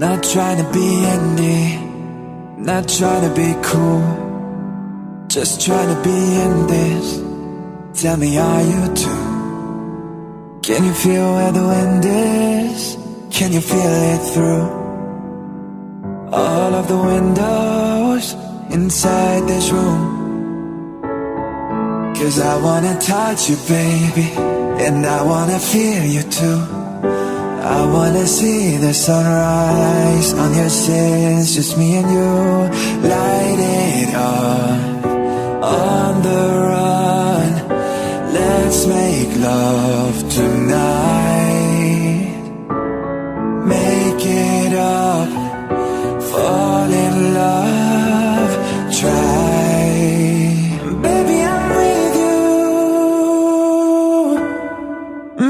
Not trying to be indie, not trying to be cool, just trying to be in this. Tell me, are you too? Can you feel where the wind is? Can you feel it through all of the windows inside this room? 'Cause I wanna touch you, baby, and I wanna feel you too. I wanna see the sunrise on your sins, just me and you. Light it up, on the run. Let's make love tonight. Make it up, fall in love, try. Baby, I'm with you,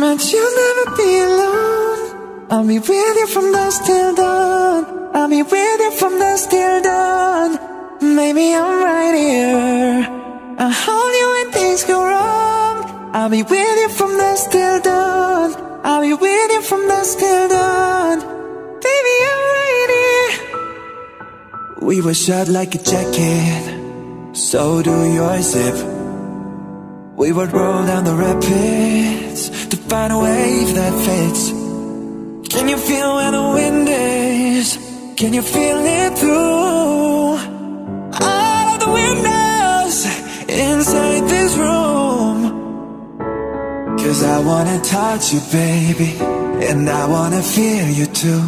but you'll never be alone. I'll be with you from dusk till dawn. I'll be with you from dusk till dawn. Maybe I'm right here, I'll hold you when things go wrong. I'll be with you from dusk till dawn. I'll be with you from dusk till dawn. Baby, I'm right here. We were shot like a jacket, so do your zip. We would roll down the rapids to find a wave that fits. Can you feel where the wind is? Can you feel it through all of the windows inside this room? 'Cause I wanna touch you, baby, and I wanna feel you too.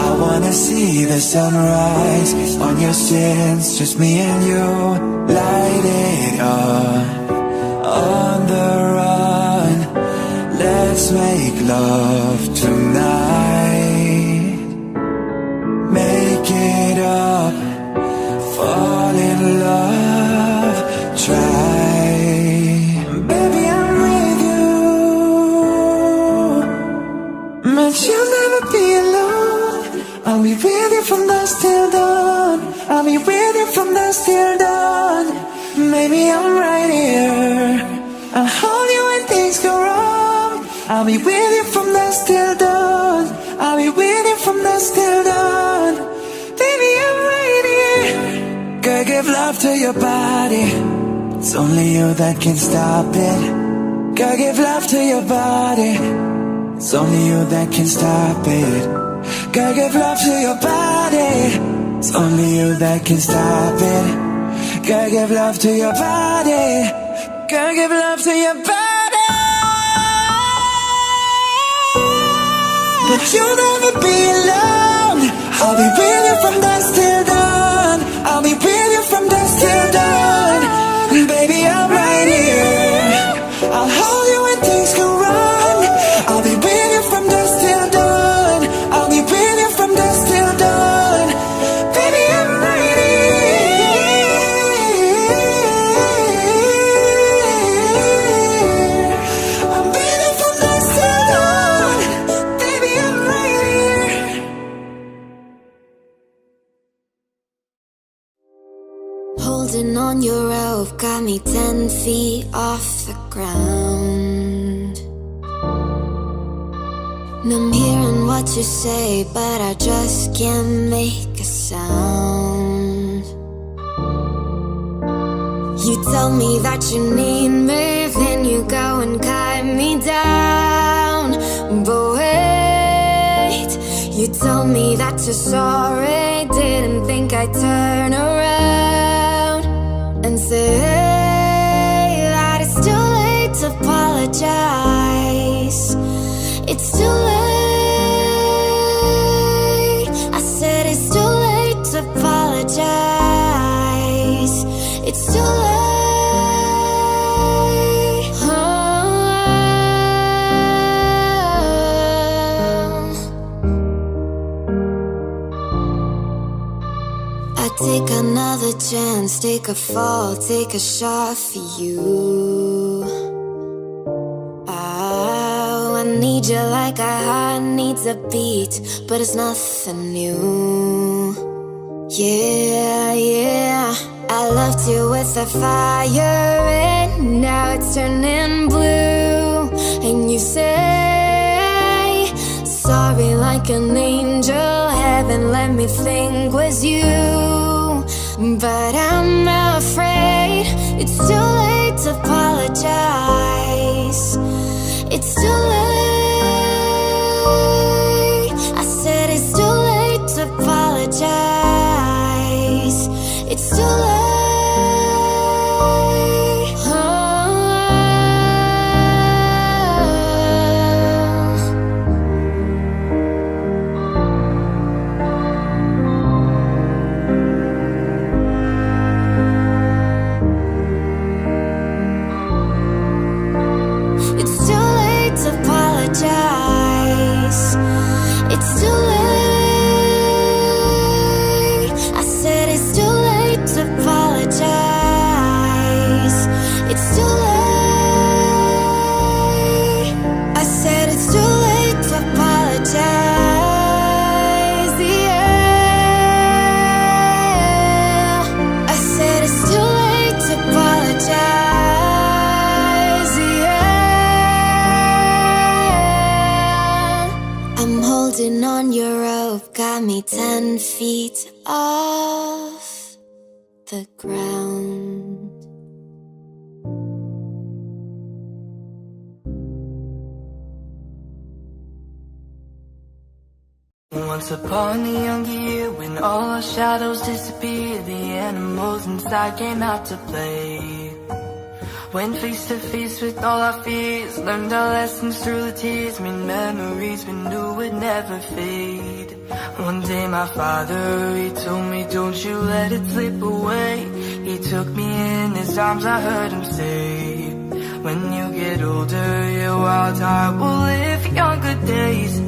I wanna see the sunrise on your sins, just me and you. Light it up, on the run. Let's make love tonight. Make it up, fall in love, try. Baby, I'm with you, but you'll never be alone. I'll be with you from dusk till dawn. I'll be with you from dusk till dawn. Maybe I'm right here, I'll hold you when things go wrong. I'll be with you from dusk till dawn. I'll be with you from dusk till dawn. Baby, I'm right here. Girl, give love to your body, it's only you that can stop it. Girl, give love to your body, it's only you that can stop it. Girl, give love to your body, it's only you that can stop it. Girl, give love to your body. Girl, give love to your body. But you'll never be alone. I'll be with you from dusk till dawn. I'll be with you from dusk till dawn. Baby, I'm right here, I'll hold you when things go wrong. I'll be with you from dusk till dawn. I'll be with you from dusk till dawn. Baby, I'm right here, I'll be with you from dusk till dawn. Baby, I'm right here. Holding on your rope got me 10 feet off the ground. And I'm hearing what you say, but I just can't make a sound. You tell me that you need me, then you go and cut me down. But wait, you tell me that you're sorry, didn't think I'd turn around and say that it's too late to apologize. It's too late. I said it's too late to apologize. It's too late. I take another chance, take a fall, take a shot for you. I need you like a heart needs a beat, but it's nothing new. Yeah, yeah, I loved you with a fire, and now it's turning blue. And you say sorry like an angel. Heaven let me think was you, but I'm afraid it's too late to apologize. It's too late. I said it's too late to apologize. It's too late. It's too late. I said it's too late to apologize. It's too late. I said it's too late to apologize. Yeah. I said it's too late to apologize. Yeah. I'm holding on your rope, got me 10 feet off the ground. Once upon a young year, when all our shadows disappeared, the animals inside came out to play. Went face to face with all our fears, learned our lessons through the tears, made memories we knew would never fade. One day my father, he told me, don't you let it slip away. He took me in his arms, I heard him say, when you get older, your wild heart will live younger days.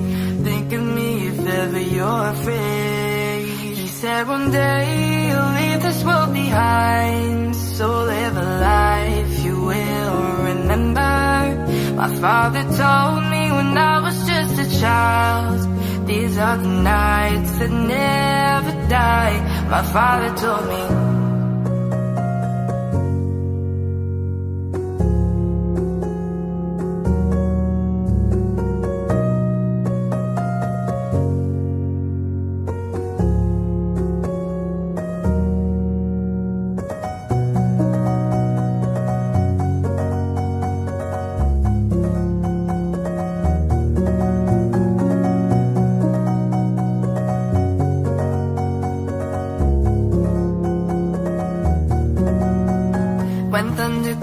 Think of me if ever you're afraid. He said one day you'll leave this world behind, so live a life you will remember. My father told me when I was just a child, these are the nights that never die. My father told me.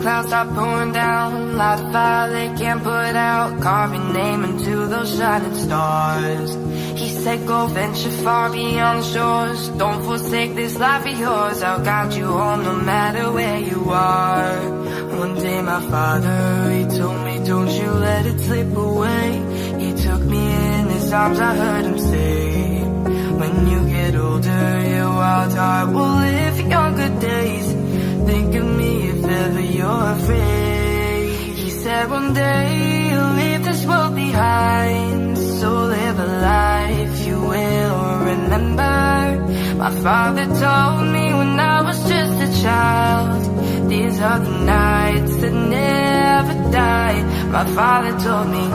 Clouds are pouring down, light a fire they can't put out, carve your name into those shining stars. He said go venture far beyond the shores, don't forsake this life of yours, I'll guide you home no matter where you are. One day my father, he told me, don't you let it slip away. He took me in his arms, I heard him say, when you get older, your wild heart will live younger days. Think of me if ever you're afraid. He said one day you'll leave this world behind, so live a life you will remember. My father told me when I was just a child, these are the nights that never die. My father told me.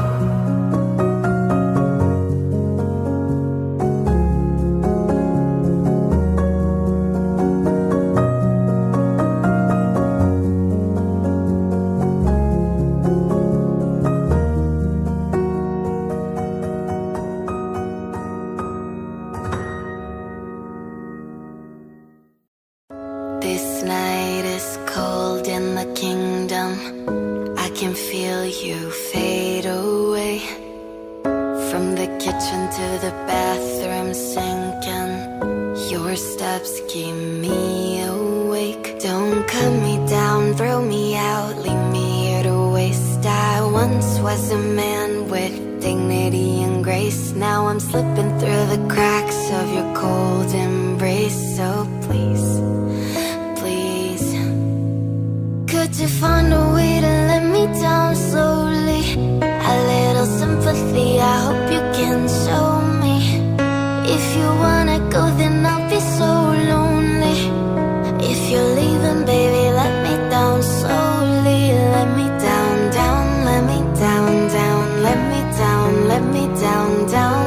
This night is cold in the kingdom. I can feel you fade away. From the kitchen to the bathroom sinking, your steps keep me awake. Don't cut me down, throw me out, leave me here to waste. I once was a man with dignity and grace. Now I'm slipping through the cracks of your cold embrace. So please, could you find a way to let me down slowly? A little sympathy, I hope you can show me. If you wanna go, then I'll be so lonely. If you're leaving, baby, let me down slowly. Let me down, down, let me down, down, let me down, let me down, down.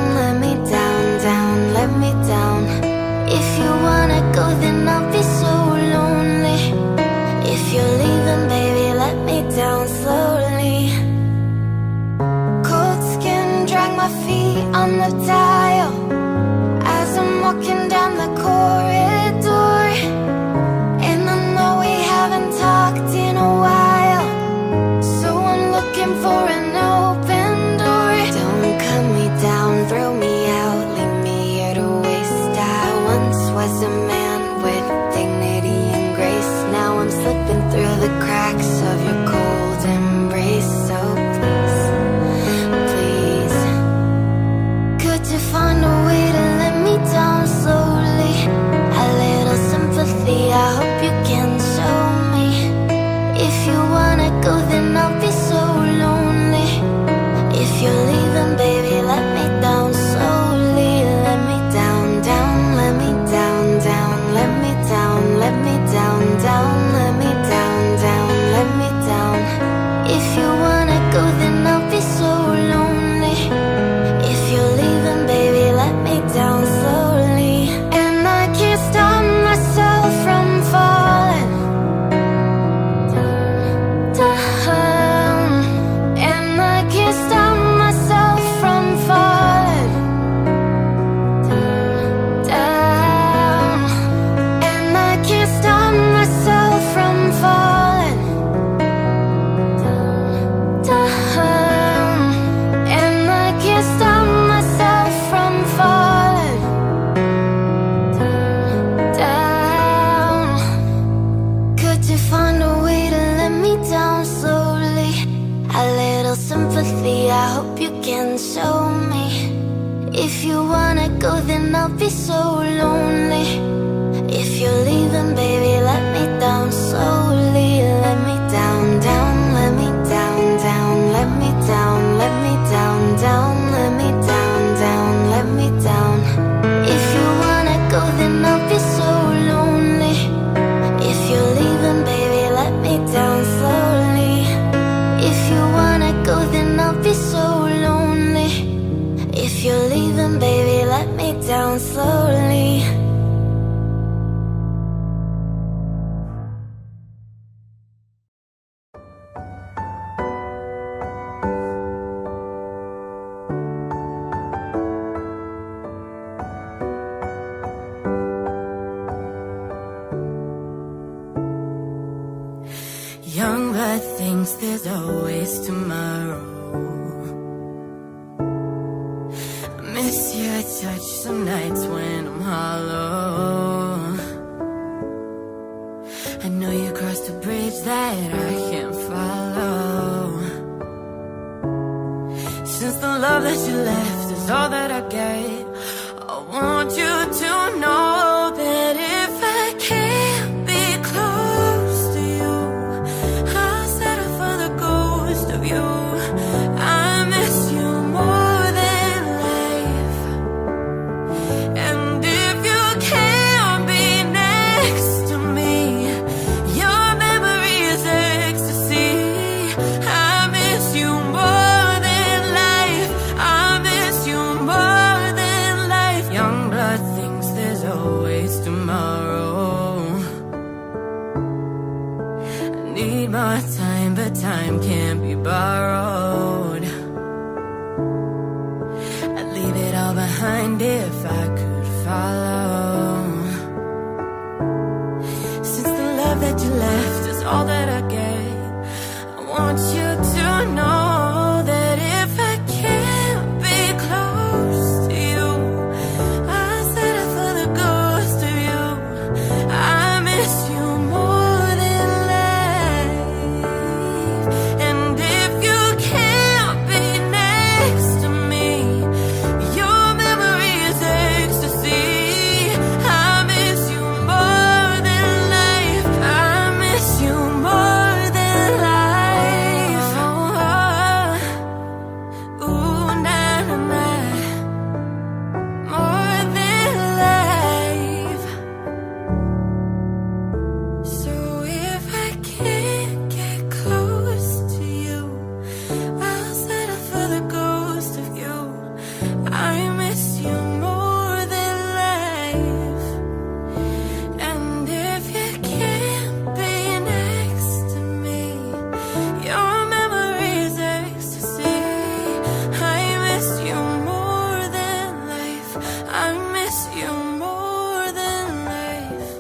sympathy, I hope you can show me. If you wanna go, then I'll be so lonely. If you're leaving, baby, let me down slowly. Let me down, down, let me down, down, let me down, let me down, down, let me down, down, let me down. If you wanna go, then I'll be so lonely. If you're leaving, baby, let me down slowly. If you wanna go, then I'll be so lonely. If you're leaving, baby, let me down slowly. Young blood thinks there's always tomorrow. I miss your touch some nights when I'm hollow. I know you crossed a bridge that I can't follow. Since the love that you left is all that I get, I want you to know that if I can't be close to you, I'll settle for the ghost of you. I miss you more than life. And if you can't be next to me, your memory is ecstasy. I miss you more than life. I miss you more than life. Young blood thinks there's always tomorrow. I need more time, but time can't be borrowed. I'd leave it all behind if I could follow. Since the love that you left is all that I get, I want you to know that if I can't be close to you, I'll settle for the ghost of you. I miss you more than life. And if you can't be next to me, your memory is ecstasy. I miss you more than life. I miss you more than life. Oh, ooh, na na na, more than life. So if I can't get close to you, I'll settle for the ghost of you. I miss you more than life. And if you can't be next to me, your memory is ecstasy. I miss you more than life. I miss you more than life.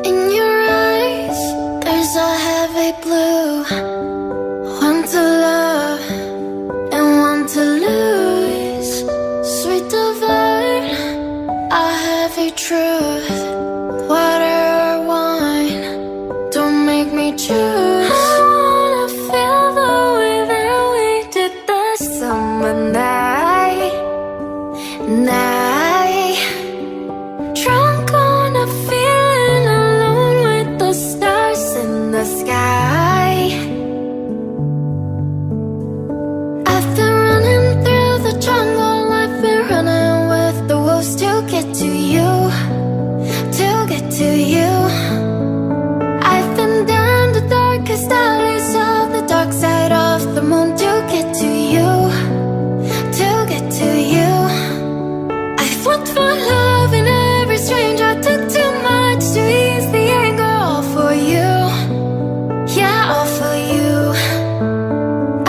In your eyes, there's a heavy blue. One to love and one to lose. Sweet divine, a heavy truth. Water or wine, don't make me choose. I wanna feel the way that we did that summer night. Drunk on a feeling alone with the stars in the sky. I've been running through the jungle, I've been running with the wolves to get to you, to get to you. I've been down the darkest alleys of the dark side of the moon to get to you, to get to you. I've looked for love in every stranger, took too much to ease the anger, all for you, yeah, all for you.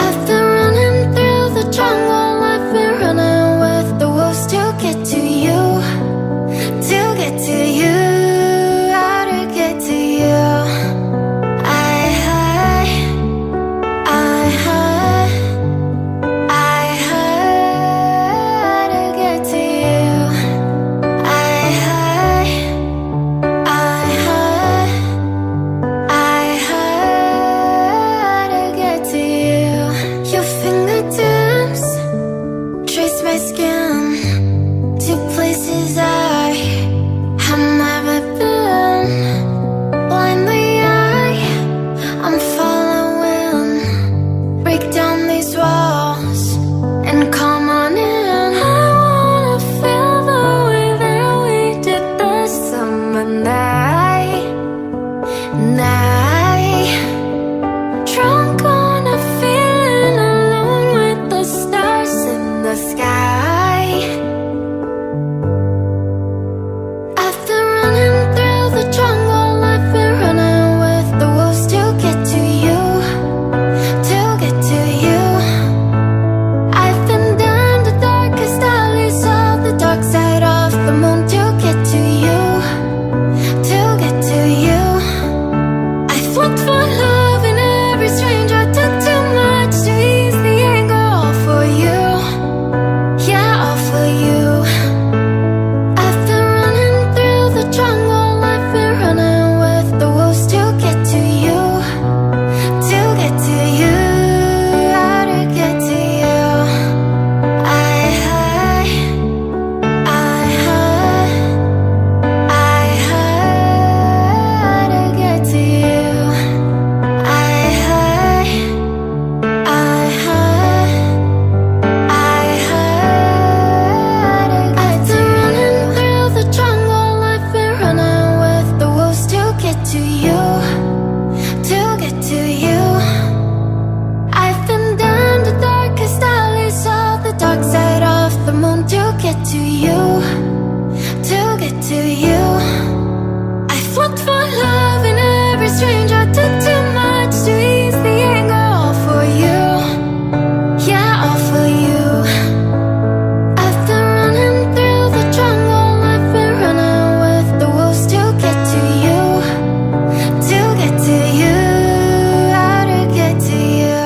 I've been running through the jungle, I've been running with the wolves to get to you, to get to you. looked for love in every stranger. Took too much to ease the anger. All for you, yeah, all for you. I've been running through the jungle. I've been running with the wolves to get to you. To get to you, how to get to you.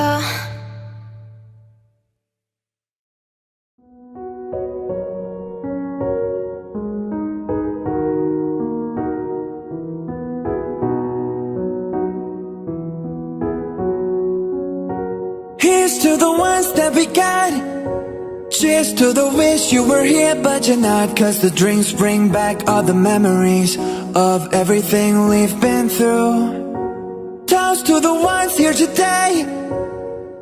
Here's to the ones that we got. Cheers to the wish you were here but you're not. Cause the drinks bring back all the memories of everything we've been through. Toast to the ones here today.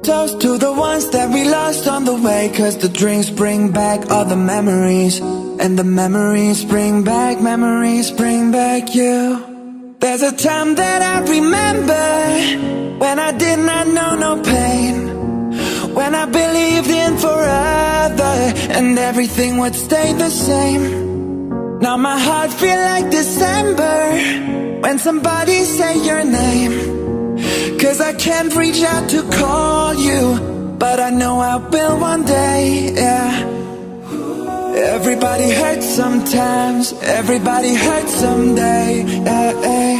Toast to the ones that we lost on the way. Cause the drinks bring back all the memories. And the memories bring back you. There's a time that I remember when I did not know no pain, when I believed in forever and everything would stay the same. Now my heart feel like December when somebody say your name. Cause I can't reach out to call you, but I know I will one day, yeah. Everybody hurts sometimes, everybody hurts someday, yeah, yeah.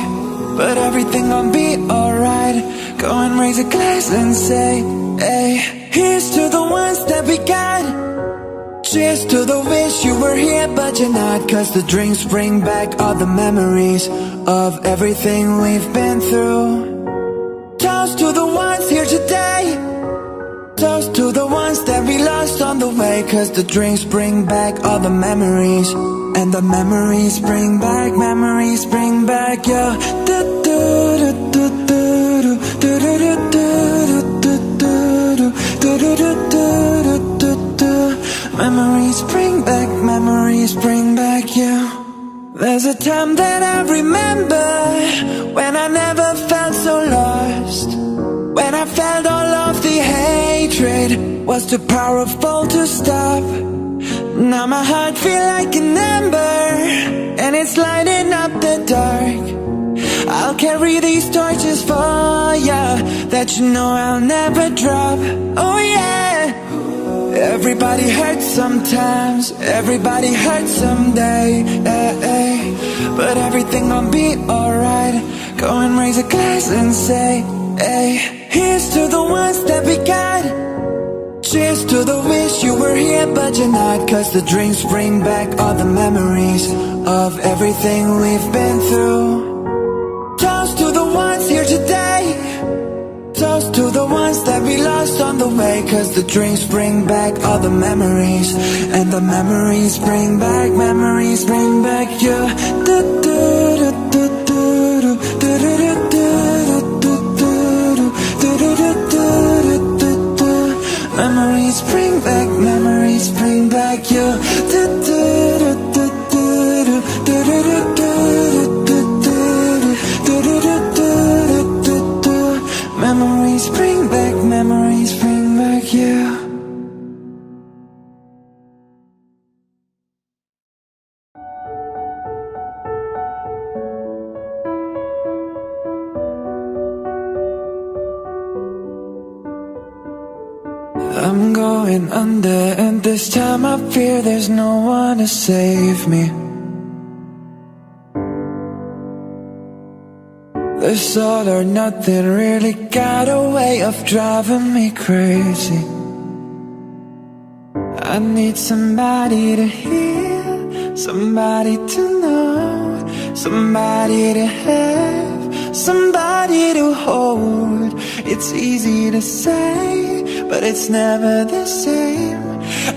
But everything gon' be alright. Go and raise a glass and say, hey. Here's to the ones that we got. Cheers to the wish you were here but you're not. Cause the drinks bring back all the memories of everything we've been through. Toast to the ones here today. Toast to the ones that we lost on the way. Cause the drinks bring back all the memories. And the memories bring back you. Memories bring back you. There's a time that I remember when I never felt so lost, when I felt all of the hatred was too powerful to stop. Now my heart feel like an ember and it's lighting up the dark. I'll carry these torches for ya that you know I'll never drop. Oh yeah. Everybody hurts sometimes, everybody hurts someday, eh, eh. But everything gon' be alright. Go and raise a glass and say, hey. Here's to the ones that we got. Cheers to the wish you were here but you're not. Cause the drinks bring back all the memories of everything we've been through. Toast to the ones here today. Toast to the ones that we lost on the way. Cause the drinks bring back all the memories. And the memories bring back you. Memories bring back you. Memories bring back you. I'm going under and this time I fear there's no one to save me. This all or nothing really got a way of driving me crazy. I need somebody to hear, somebody to know, somebody to have, somebody to hold. It's easy to say, but it's never the same.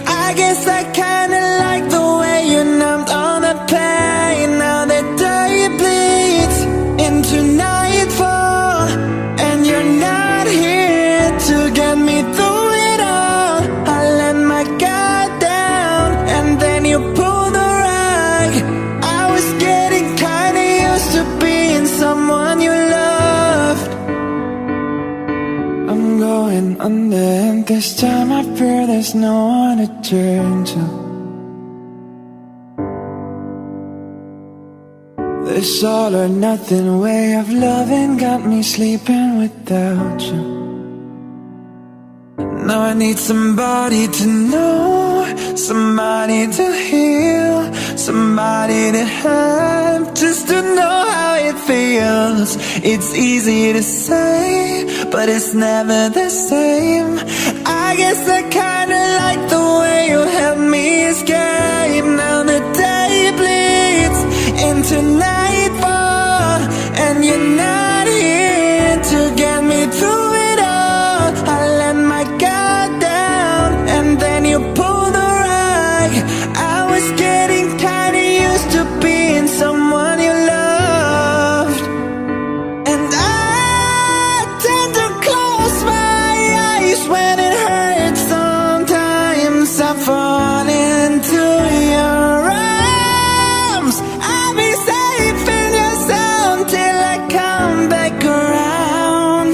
I guess I kinda like the way you numbed all the pain. Now the day bleeds into nightfall and you're not here to get me through it all. I let my guard down and then you pulled the rug. I was getting kinda used to being someone you loved. I'm going under and this time I fear there's no one to turn to. This all or nothing way of loving got me sleeping without you. Now I need somebody to know, somebody to heal, somebody to have, just to know how it feels. It's easy to say, but it's never the same. I guess I kinda like the way you help me escape. Now the day bleeds into nightfall, and you're not here to get me through it all. I let my guard down, and then you pull the rug. I was getting kinda used to being someone you loved, and I tend to close my eyes when it hurts. Sometimes I fall into your arms. I'll be safe in your sound till I come back around.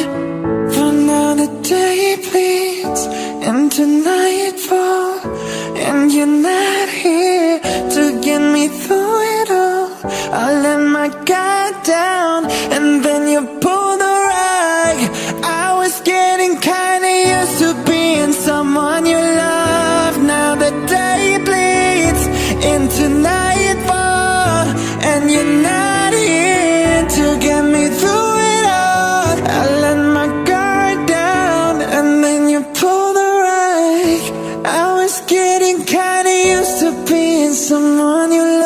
For now the day bleeds into nightfall, and you're not here to get me through it all. I let my guard down, and then you pull the rug. I was getting kinda used to being someone you love. Now the day bleeds into nightfall, and you're not here to get me through it all. I let my guard down, and then you pull the rug. I was getting kinda used to being someone you loved.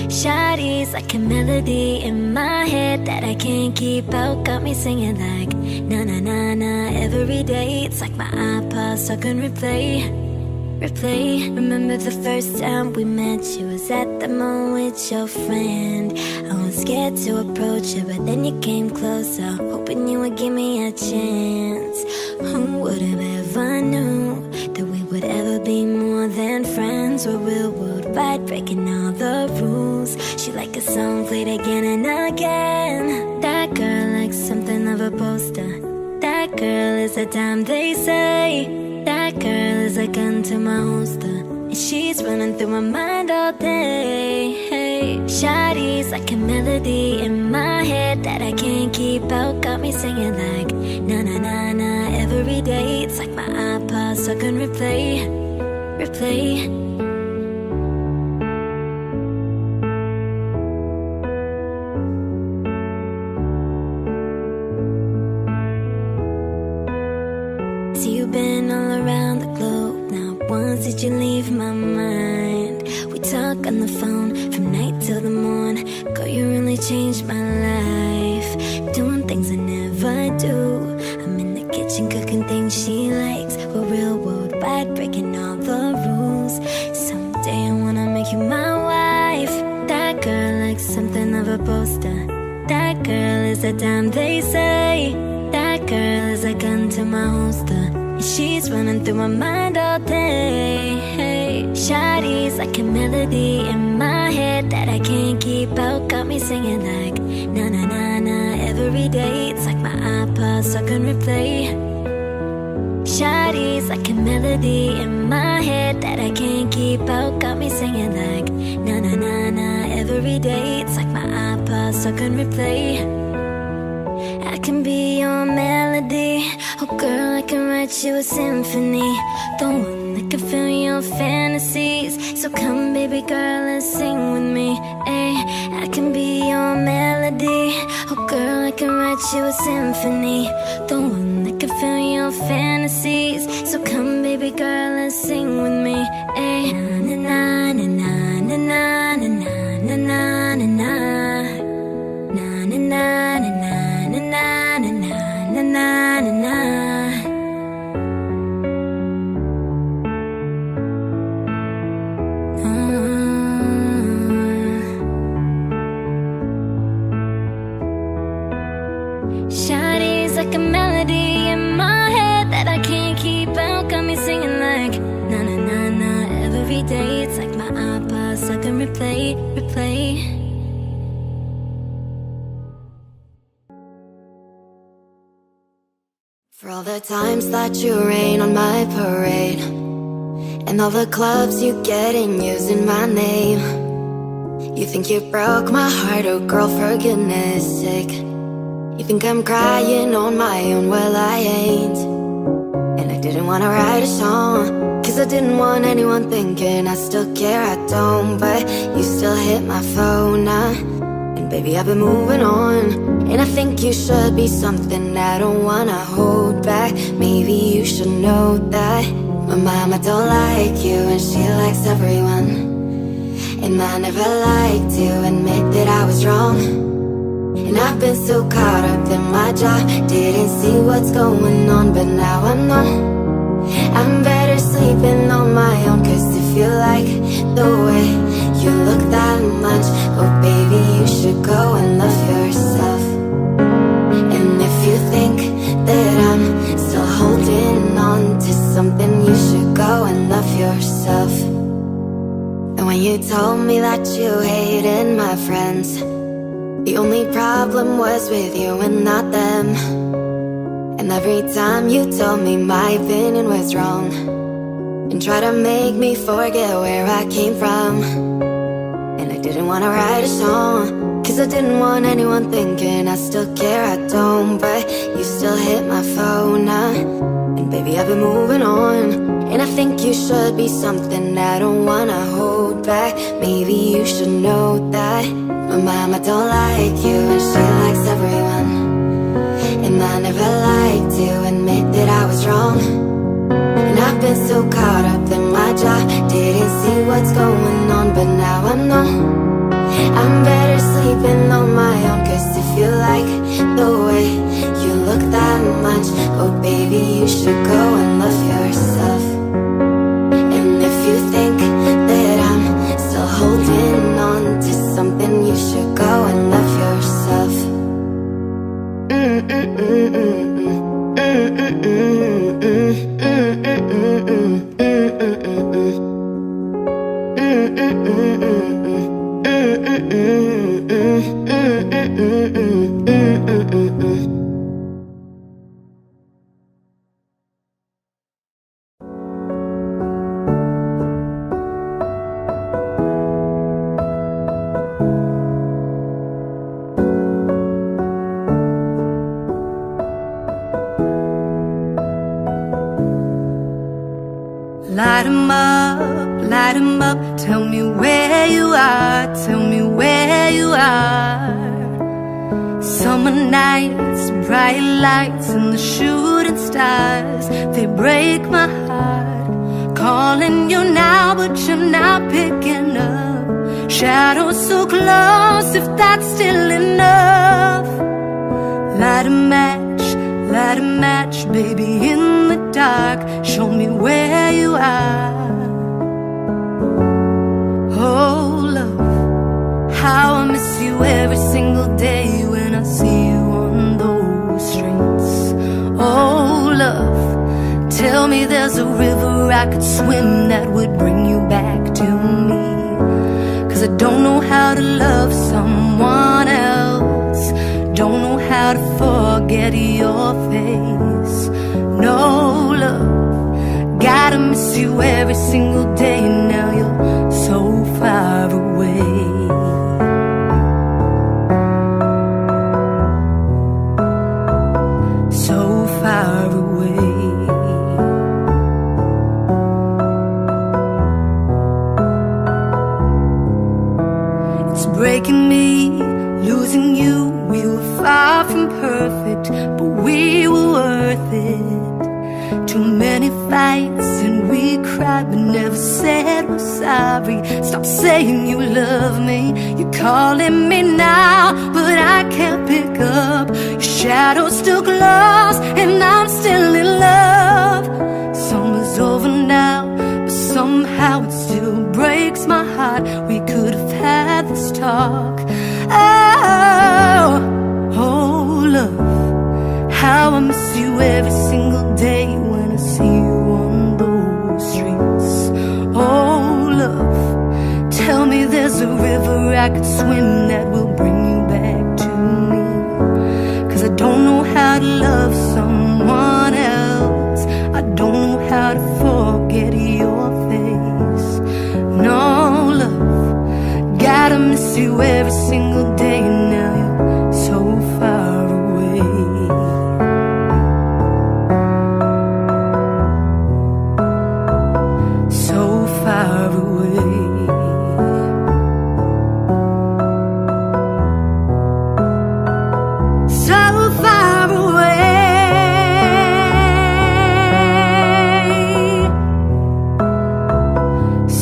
Shawty's like a melody in my head that I can't keep out. Got me singing like na na na na every day. It's like my iPod stuck on replay. Remember the first time we met? You was at the mall with your friend. I was scared to approach you, but then you came closer, hoping you would give me a chance. Who would have ever knew that we would ever be more than friends? We're real worldwide, breaking all the rules. She like a song played again and again. That girl likes something of a poster. That girl is a dime, they say. That girl is a gun to my holster, and she's running through my mind all day. Hey, Shawty's like a melody in my head that I can't keep out. Got me singing like na na na na every day. It's like my iPod stuck on replay. See, you've been all around the globe. Not once did you leave my mind. We talk on the phone from night till the morn. Girl, you really changed my life, doing things I never do. I'm in the kitchen cooking things she likes. We're real worldwide, breaking all the rules. Someday I wanna make you my wife. That girl likes something of a poster. That girl is a dime, they say. That girl is a gun to my holster, and she's running through my mind all day. Hey, Shawty's like a melody in my head that I can't keep out. Got me singing like na na na na every day. It's like my iPod stuck on replay. Shawty's like a melody in my head that I can't keep out. Got me singing like na na na na every day. It's like my iPod stuck on replay. I can be your melody. Oh girl, I can write you a symphony, the one that can fill your fantasies. So come baby girl and sing with me. Ay, I can be your melody. Oh girl, I can write you a symphony, the one that can fill your fantasies. So come baby girl and sing with me. Ay, na na na na na na na na na na na na na na na na. Na na na na. Shawty's like a melody in my head that I can't keep out. Got me singing like na na na na every day. It's like my iPod replay, replay. For all the times that you rain on my parade, and all the clubs you get in using my name. You think you broke my heart, oh girl, for goodness sake. You think I'm crying on my own, well I ain't. And I didn't wanna write a song, cause I didn't want anyone thinking I still care, I don't. But you still hit my phone now, and baby I've been moving on. And I think you should be something I don't wanna hold back. Maybe you should know that my mama don't like you and she likes everyone. And I never liked to admit that I was wrong. And I've been so caught up in my job, didn't see what's going on, but now I know I'm better sleeping on my own. Cause if you like the way you look that much, oh baby you should go and love yourself. And if you think that I'm still holding on to something, you should go and love yourself. And when you told me that you hated my friends, the only problem was with you and not them. And every time you told me my opinion was wrong, and try to make me forget where I came from. And I didn't wanna write a song, cause I didn't want anyone thinking I still care, I don't. But you still hit my phone now, and baby I've been moving on. And I think you should be something I don't wanna hold back. Maybe you should know that my mama don't like you and she likes everyone. And I never liked to admit that I was wrong. And I've been so caught up in my job, didn't see what's going on, but now I know I'm better sleeping on my own. Cause if you like the way you look that much, oh baby you should go and love yourself. And if you think that I'm still holding on to something, you should go and love yourself. Light 'em up, tell me where you are, tell me where you are. Summer nights, bright lights and the shooting stars, they break my heart. Calling you now, but you're not picking up. Shadows so close, if that's still enough. Light a match, baby, in the dark. Show me where you are. Oh, love, how I miss you every single day when I see you on those streets. Oh, love, tell me there's a river I could swim that would bring you back to me. Cause I don't know how to love someone else, don't know how to forget your face. No, love, gotta miss you every single day. Now you're so far away. So far away. It's breaking me, losing you. We were far from perfect, but we were worth it. Too many fights and we cried, but never said we're sorry. Stop saying you love me, you're calling me now, but I can't pick up. Your shadow's still close and I'm still in love. Summer's over now, but somehow it still breaks my heart. We could have had this talk. Oh, love, how I miss you every single day when I see you on those streets. Oh, love, tell me there's a I could swim that will bring you back to me. 'Cause I don't know how to love someone else. I don't know how to forget your face. No love, gotta miss you every single day. Now you're so far away. So far away. So far away.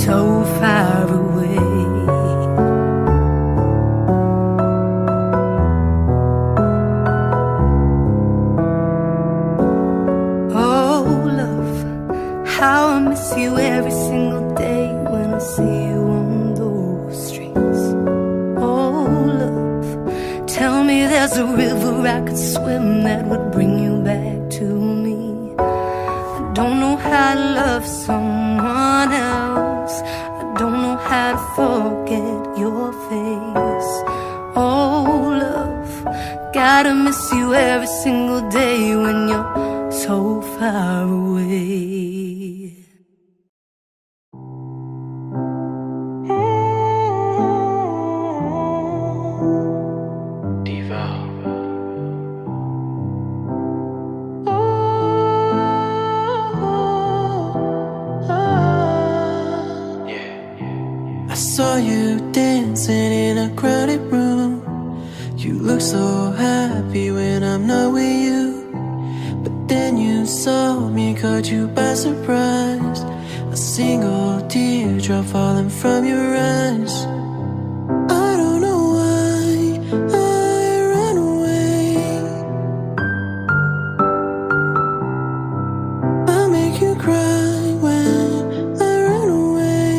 So far away. Oh love, how I miss you every single day when I see you on those streets. Oh love, tell me there's a river I could swim that would bring you back to me. I don't know how to love someone else. I don't know how to forget your face. Oh love, gotta miss you every single day when you're so far away. I saw you dancing in a crowded room. You look so happy when I'm not with you. But then you saw me, caught you by surprise. A single teardrop falling from your eyes. I don't know why I ran away. I'll make you cry when I run away.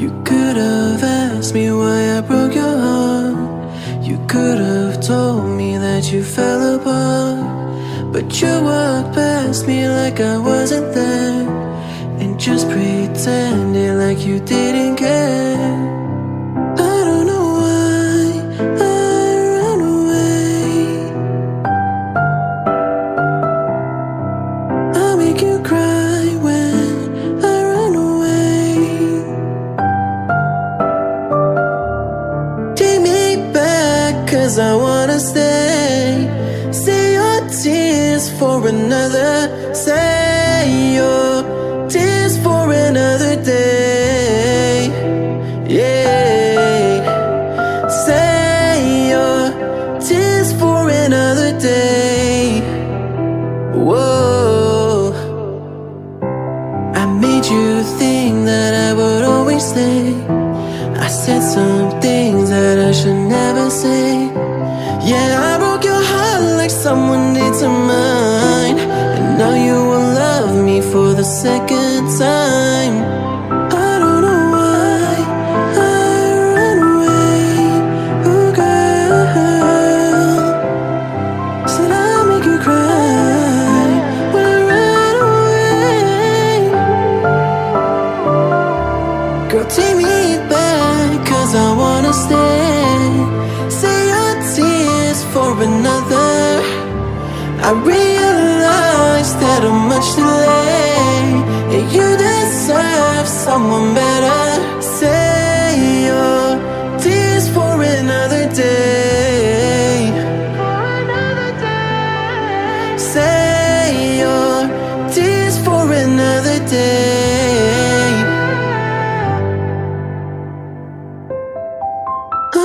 You could have asked me why I broke your heart. You could have told me that you fell apart. But you walked past me like I wasn't there, and just pretended like you didn't care. I don't know why I ran away. I'll make you cry when I run away. Take me back, 'cause I wanna stay. Say your tears for another. Say your tears for another day. Yeah. Say your tears for another day. Whoa. I made you think that I would always stay. I said some things that I should never say. Yeah, I broke your heart like someone did to mine. And now you will love me for the second time. I don't know why I ran away. Ooh girl, said I'll make you cry when I ran away. Girl, take me back, 'cause I wanna stay. Say your tears for another. I realize that I'm much too late, and you deserve someone better. Say your tears for another day. Say your tears for another day.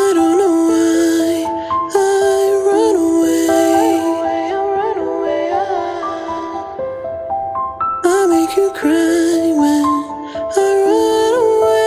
I don't know why I run away. I'll make you cry when I run away.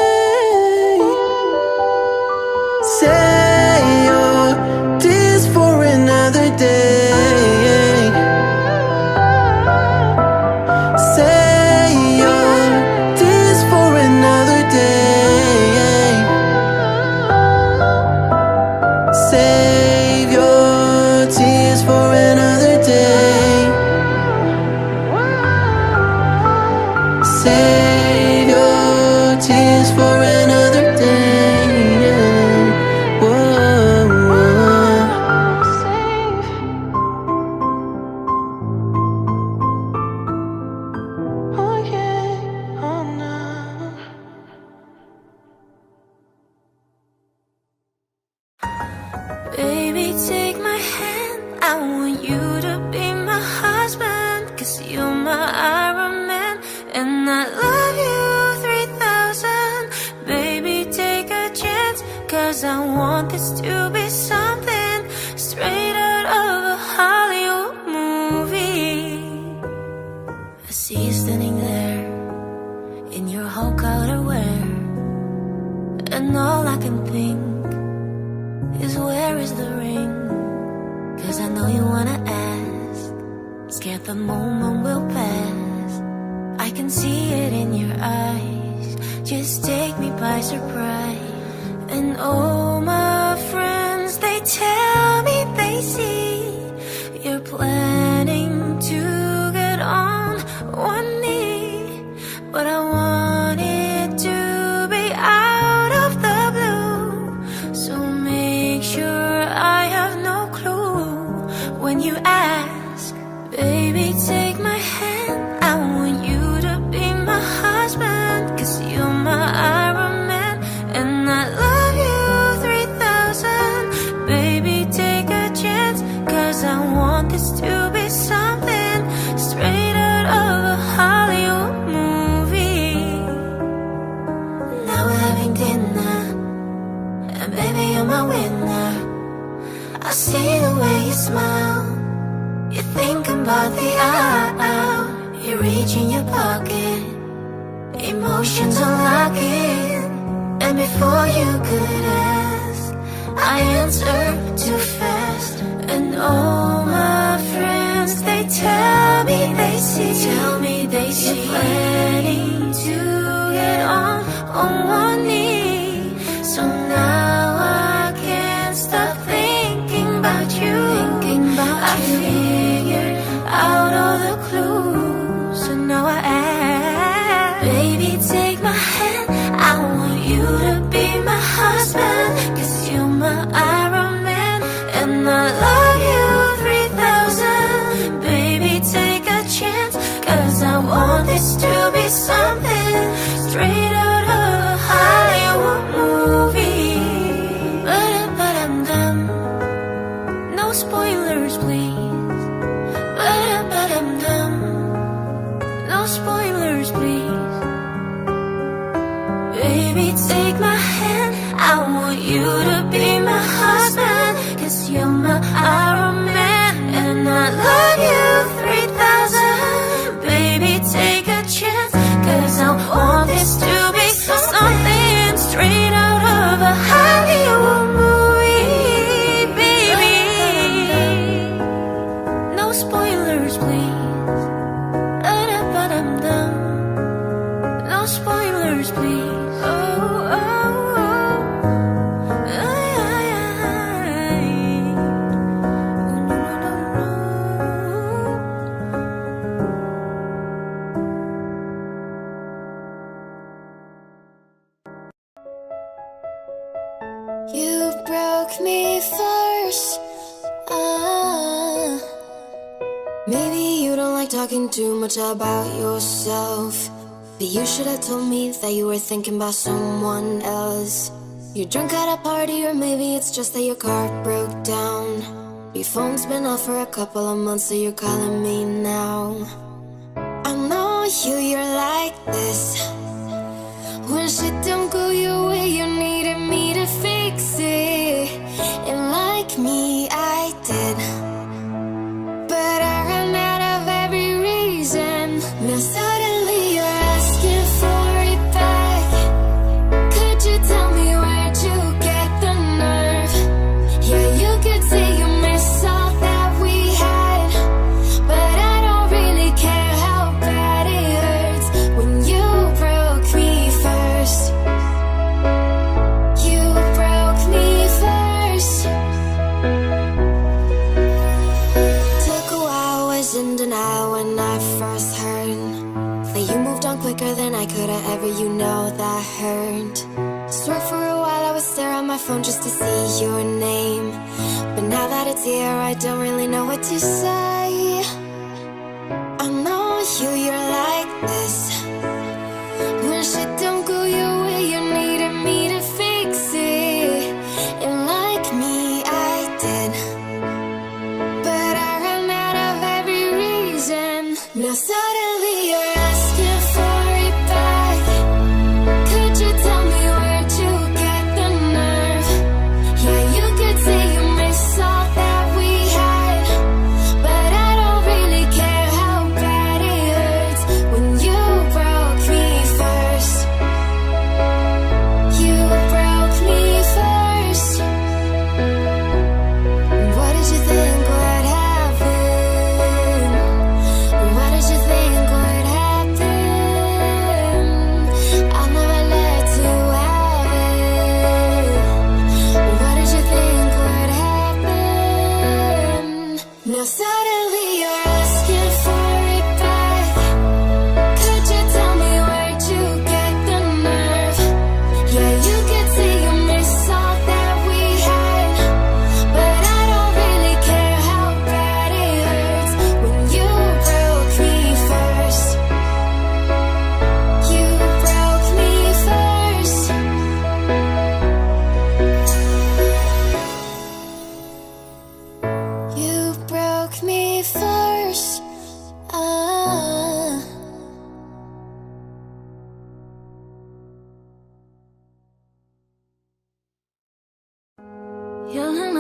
I can think is where is the ring? 'Cause I know you wanna ask, scared the moment will pass. I can see it in your eyes, just take me by surprise. And all my friends, they tell me they see you're planning to get on one knee. But I want it to be out of the blue, so make sure I have no clue when you ask. Baby, take my hand, I want you to be my husband, 'cause you're my Iron Man, and I love you 3000. Baby, take a chance, 'cause I want this to be something straight out of a Hollywood movie. Now we're having dinner, and baby, you're my winner. I see the way you smile, you think about the aisle. You reach in your pocket, emotions unlocking, and before you could ask, I answer too fast. And all my friends, they tell me they see you're planning to get on one knee. So now I can't stop thinking about you. I figured out all the clues, so now I ask. Baby, take my hand, I want you to be my husband, 'cause you're my Iron Man, and I love you 3000. Baby, take a chance, 'cause I want this to be something straight out of a Hollywood movie. But I'm done, no spoilers please. But I'm done, no spoilers please. Baby, take my hand, I want you to be my husband, 'cause you're my Iron Man, and I love you 3000. Baby, take a chance, 'cause I want this to be something straight out of a Hollywood movie, baby. No spoilers please. But I'm done, no spoilers please. Oh, oh, oh. Ay, ay, ay. Oh, no, no, no, no. You broke me first. Maybe you don't like talking too much about yourself, but you should have told me that you were thinking about someone else. You're drunk at a party, or maybe it's just that your car broke down. Your phone's been off for a couple of months, so you're calling me now. I know you're like this. When shit don't go your way, you needed me to fix it. And like me, I did. But I ran out of every reason. Now suddenly you're asking for it back. Could you tell me where'd you get the nerve? Yeah, you could say you miss all that we had, but I don't really care how bad it hurts when you broke me first. You broke me first. Took a while, was in denial when I first heard that you moved on quicker than I could have ever, you know that hurt. Swear for a while I would stare at my phone just to see your name, but now that it's here I don't really know what to say. I know you're like this. When shit don't go your way, you needed me to fix it. And like me, I did. But I ran out of every reason. Now suddenly you're asking for it back. Could you tell me where'd you get the nerve? Yeah, you could say you miss all that we had, but I don't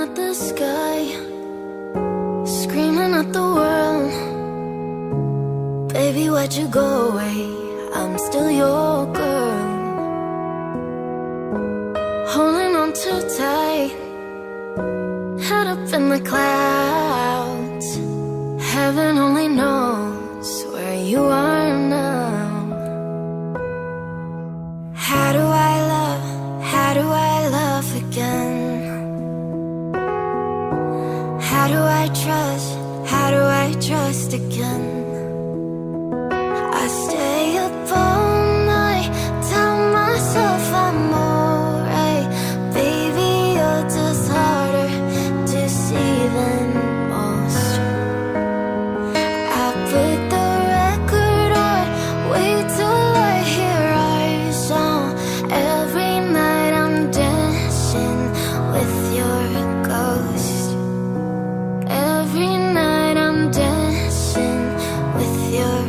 at the sky, screaming at the world. Baby, why'd you go away? I'm still your girl. Holding on too tight, head up in the clouds. Heaven only knows where you are now. How do I love again? How do I trust again? I stay up all night, tell myself I'm alright. Baby, you're just harder to see than most. I put the record on, wait till I hear our song. Every night I'm dancing with your ghost. Every night I'm dancing with your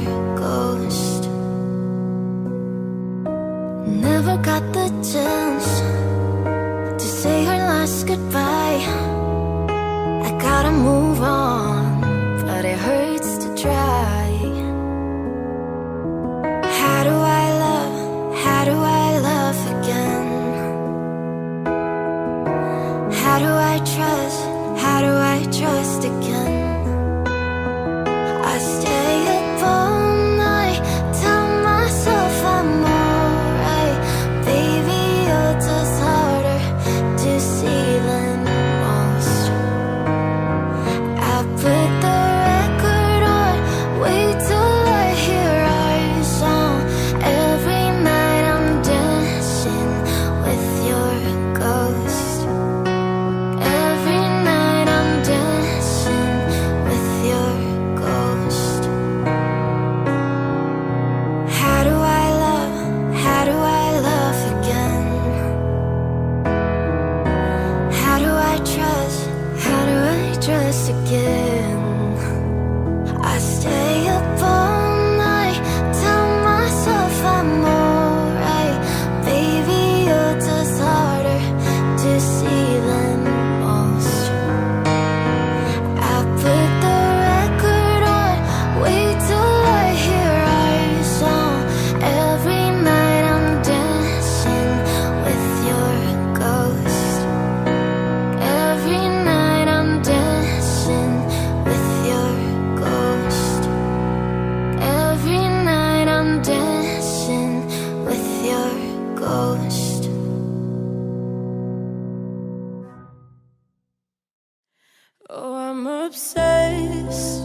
ghost. Never got the chance to say her last goodbye. I gotta move on, but it hurts to try. How do I love again? How do I trust again? I stay up all night, tell myself I'm alright. Baby, you're just harder to see than most. I put the record on, wait till I hear our song. Every night I'm dancing with your ghost. Every night I'm dancing with your ghost. How do I love again? How do I trust again? I stay up all night, tell myself I'm alright. Baby, you're just harder to see than most. I put the record on, wait till I hear our song. Every night I'm dancing with your ghost. Every night I'm dancing with your ghost. Every night I'm dancing with your ghost. Oh, I'm obsessed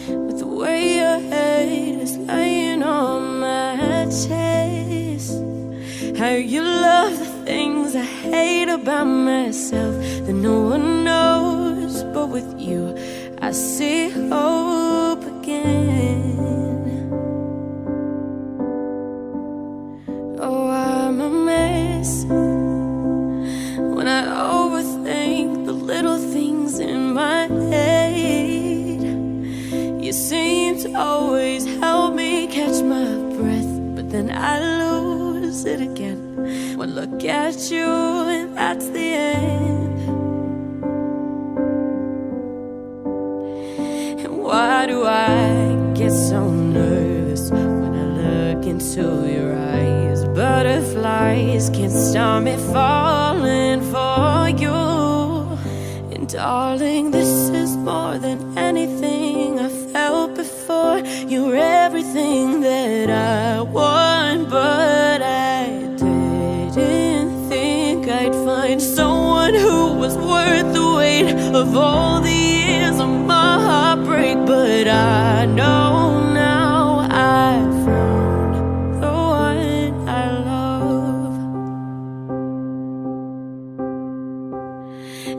with the way your head is lying on my chest. How you love the things I hate about myself that no one knows, but with you I see hope again. Oh, I'm a mess when I overthink the little things in my head. You seem to always help me catch my breath, but then I lose it again. One look at you and that's the end. And why do I get so nervous when I look into your eyes? Butterflies can't stop me falling for you. And darling, this is more than anything I felt before. You're everything that I want, but I didn't think I'd find someone who was worth the weight of all the years of my heartbreak. But I know now I found the one I love.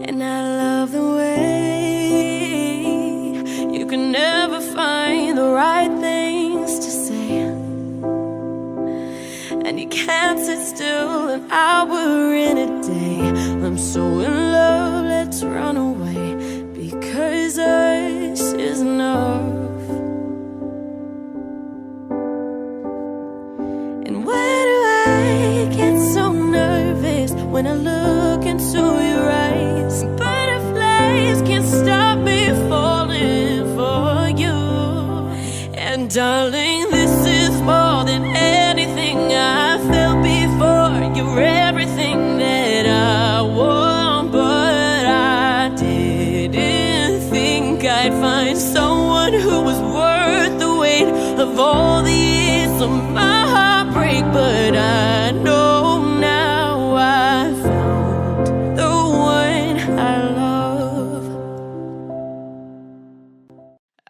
And I love the way you can never find the right things to say, and you can't sit still an hour in a day. I'm so in love, let's run away, because us is enough. And why do I get so nervous when I look into your eyes? And darling, this is more than anything I felt before. You're everything that I want, but I didn't think I'd find someone who was worth the weight of all the years of my heartbreak. But I know now I found the one I love.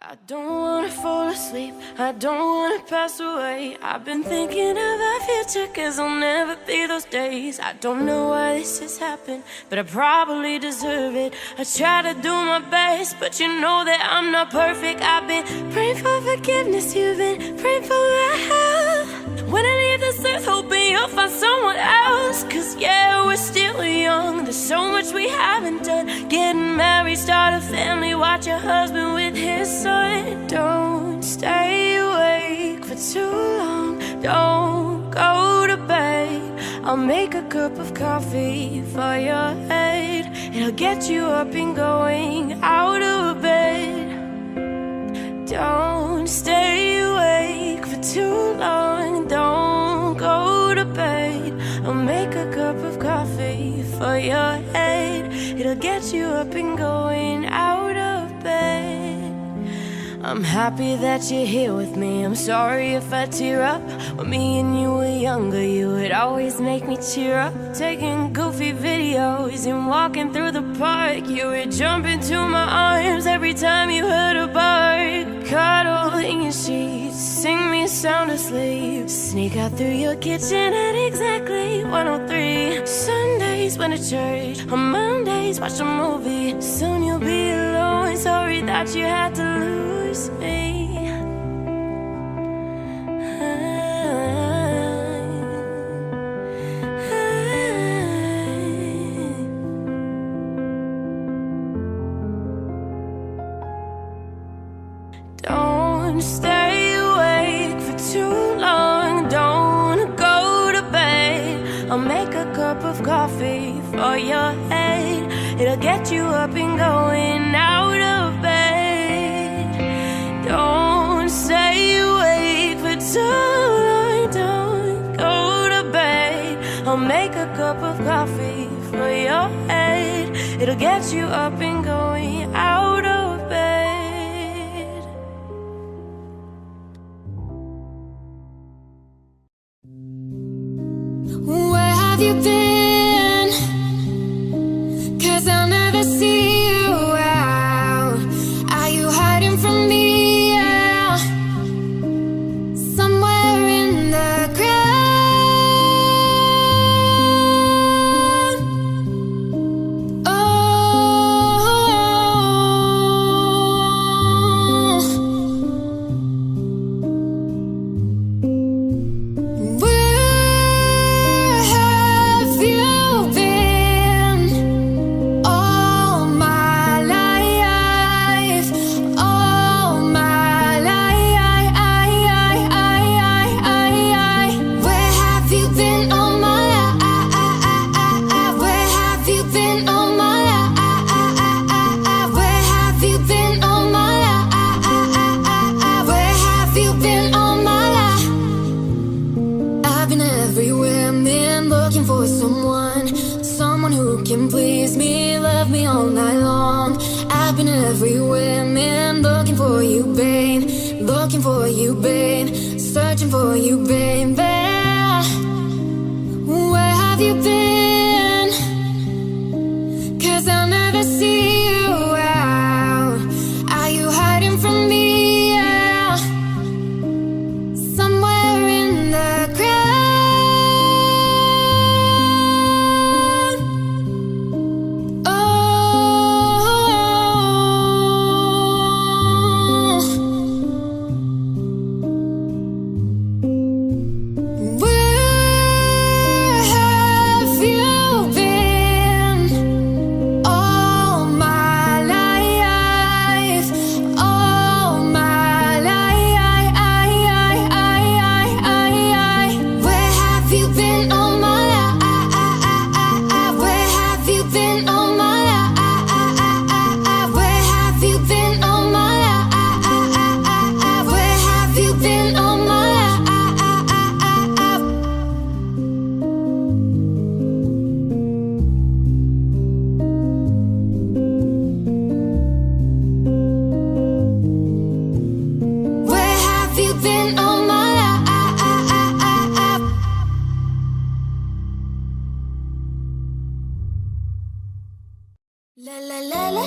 I don't wanna fall asleep, I don't wanna pass away. I've been thinking of our future, cause I'll never be those days. I don't know why this has happened, but I probably deserve it. I try to do my best, but you know that I'm not perfect. I've been praying for forgiveness, you've been praying for my help. When I leave this earth, hoping you'll find someone else. Cause yeah, we're still young, there's so much we haven't done. Getting married, start a family, watch your husband with his son. Don't stay awake for too long, don't go to bed. I'll make a cup of coffee for your head. It'll get you up and going out of bed. Don't stay awake for too long, don't go to bed. I'll make a cup of coffee for your head. It'll get you up and going out of bed. I'm happy that you're here with me. I'm sorry if I tear up. When me and you were younger, you would always make me cheer up. Taking goofy videos and walking through the park. You would jump into my arms every time you heard a bark. Cuddle in your sheets, sing me sound asleep. Sneak out through your kitchen at exactly 1:03. Sundays went to church, on Mondays watch a movie. Soon you'll be alone, sorry that you had to lose me. Don't stay awake for too long, don't go to bed. I'll make a cup of coffee for your head. It'll get you up and going out of bed. Don't stay awake for too long, don't go to bed. I'll make a cup of coffee for your head. It'll get you up and going out of bed. Where have you been? Cause I'll never see you out. Are you hiding from me? Yeah. Somewhere in the crowd. Where have you been all my life? All my life. Where have you been all my life? Where have you been all my life? Where have you been all my life? Where have you been all my life? I've been everywhere, man, looking for someone who can please me, love me all night long. I've been everywhere, man, looking for you, babe, looking for you, babe, searching for you, babe. Where have you been? Cause I'll never see you out. Are you hiding from me? Yeah. Somewhere in the crowd. Where have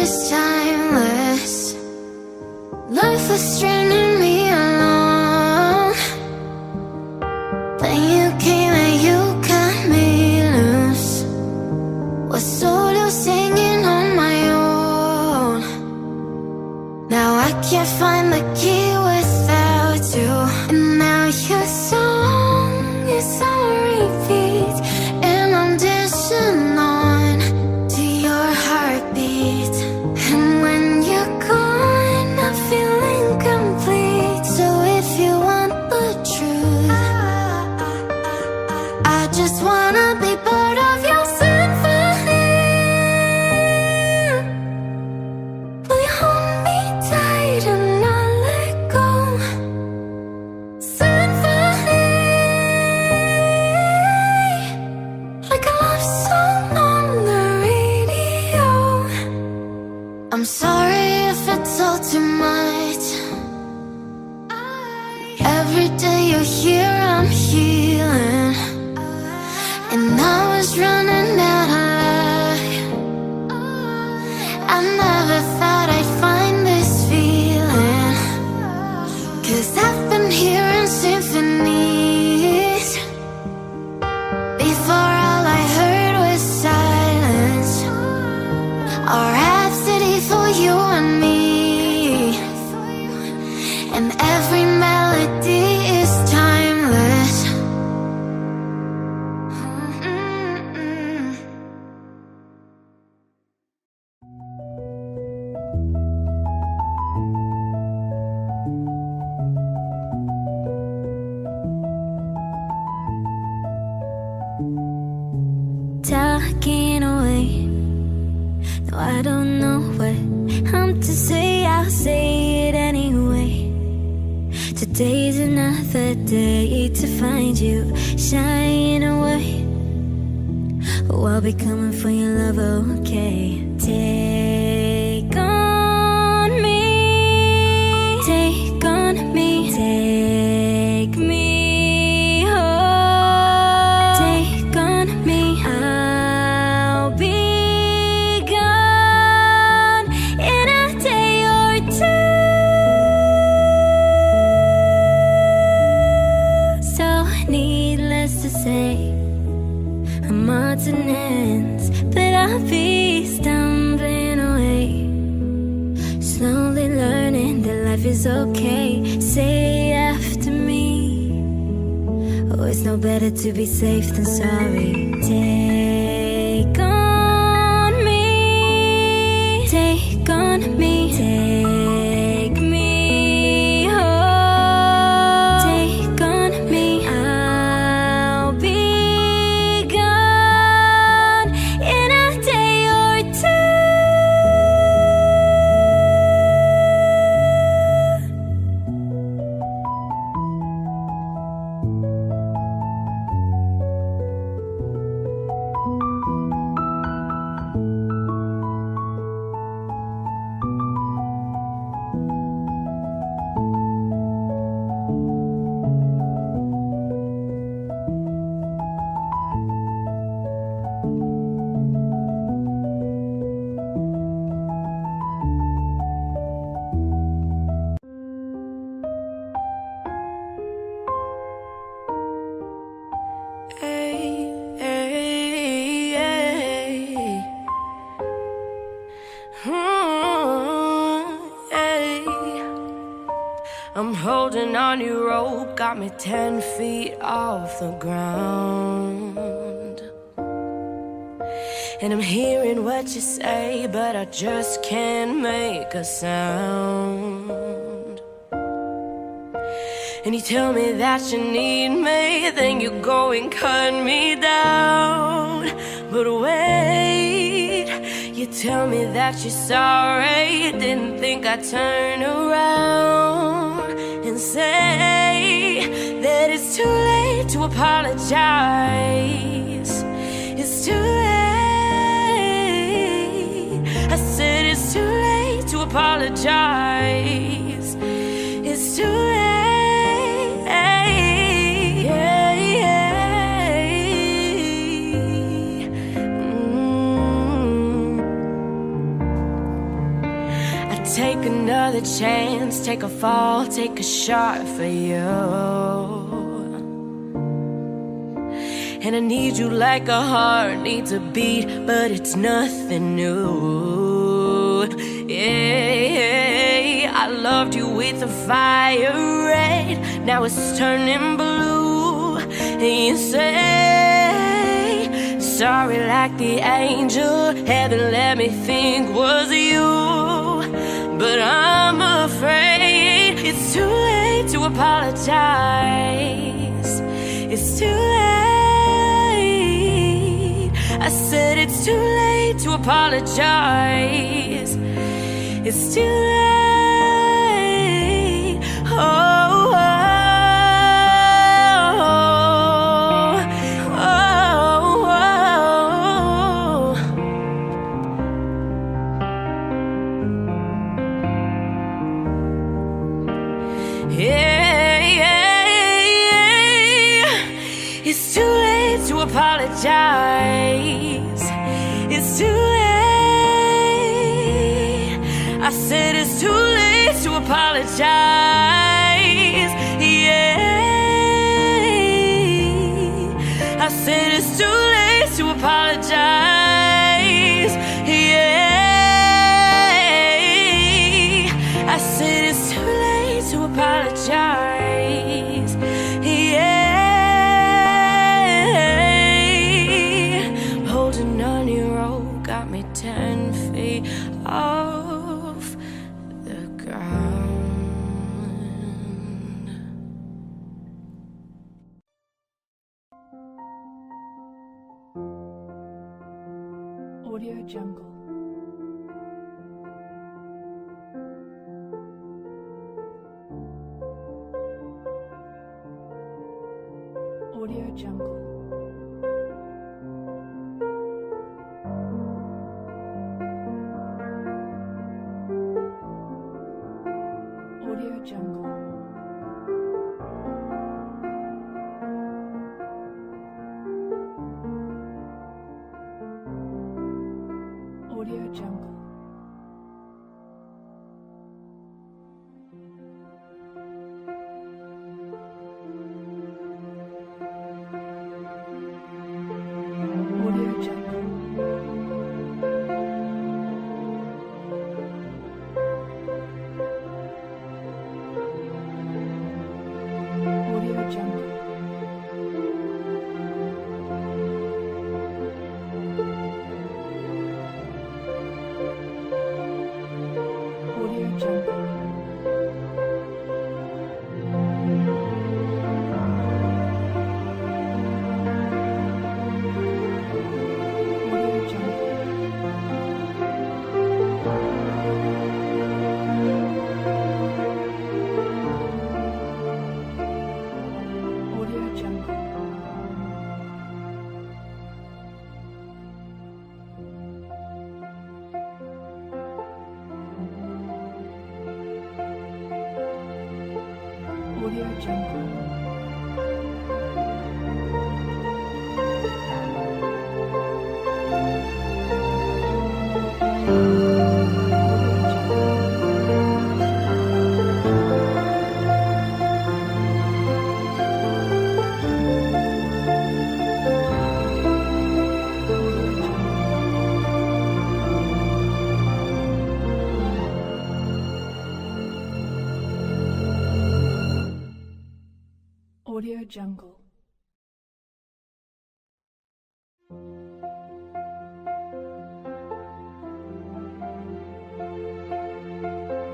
is timeless. Life was straining me alone. Then you came and you cut me loose. Was solo singing on my own. Now I can't find the key without you. And now your song is on repeat, and I'm dancing on to your heartbeat. And when you're gone, I feel incomplete. So if you want the truth, I just wanna be part of your symphony. Will you hold me tight and not let go? Symphony, like a love song on the radio. I'm sorry if it's all too much. Every day you're here, I'm healing. And I was running out of luck. I never thought I'd find this feeling. 'Cause I've been hearing symphonies. Before all I heard was silence. A rhapsody for you and me. And every melody is timeless. Talking away. No, I don't know what I'm to say. I'll say it anyway. Today's another day to find you shining away. Oh, I'll be coming for your love, okay? Take on me, take on me, take me home. Take on me, I'll be gone in a day or two. So needless to say, I'm odds and ends, but I'll be stumbling away. Slowly learning that life is okay. Say after me. Oh, it's no better to be safe than sorry. Take on me, take on me, take me home. Take on me, I'll be gone in a day or two. I'm holding on your rope, got me 10 feet off the ground. And I'm hearing what you say, but I just can't make a sound. And you tell me that you need me, then you go and cut me down. But wait, you tell me that you're sorry, didn't think I'd turn around and say that it's too late to apologize. It's too late. I said it's too late to apologize. It's too late. take another chance, take a fall, take a shot for you. And I need you like a heart needs a beat, but it's nothing new. Yeah, I loved you with a fire red, now it's turning blue. And you say sorry like the angel heaven let me think was you. But I'm afraid it's too late to apologize. It's too late. I said it's too late to apologize. It's too late. Oh, oh, oh, oh, oh. Yeah, yeah, yeah. It's too late to apologize. It's too late. I said it's too late to apologize. Yeah, I said it's too late to apologize. Yeah, I said it's too late to apologize. Yeah, holding on your rope got me 10 feet off the ground. Audio Jungle. Audio Jungle. Audio Jungle. Audio Jungle. Audio Jungle. Audio Jungle. Audio Jungle. Audio Jungle. Audio Jungle. Audio Jungle. Audio Jungle.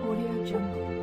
Audio Jungle.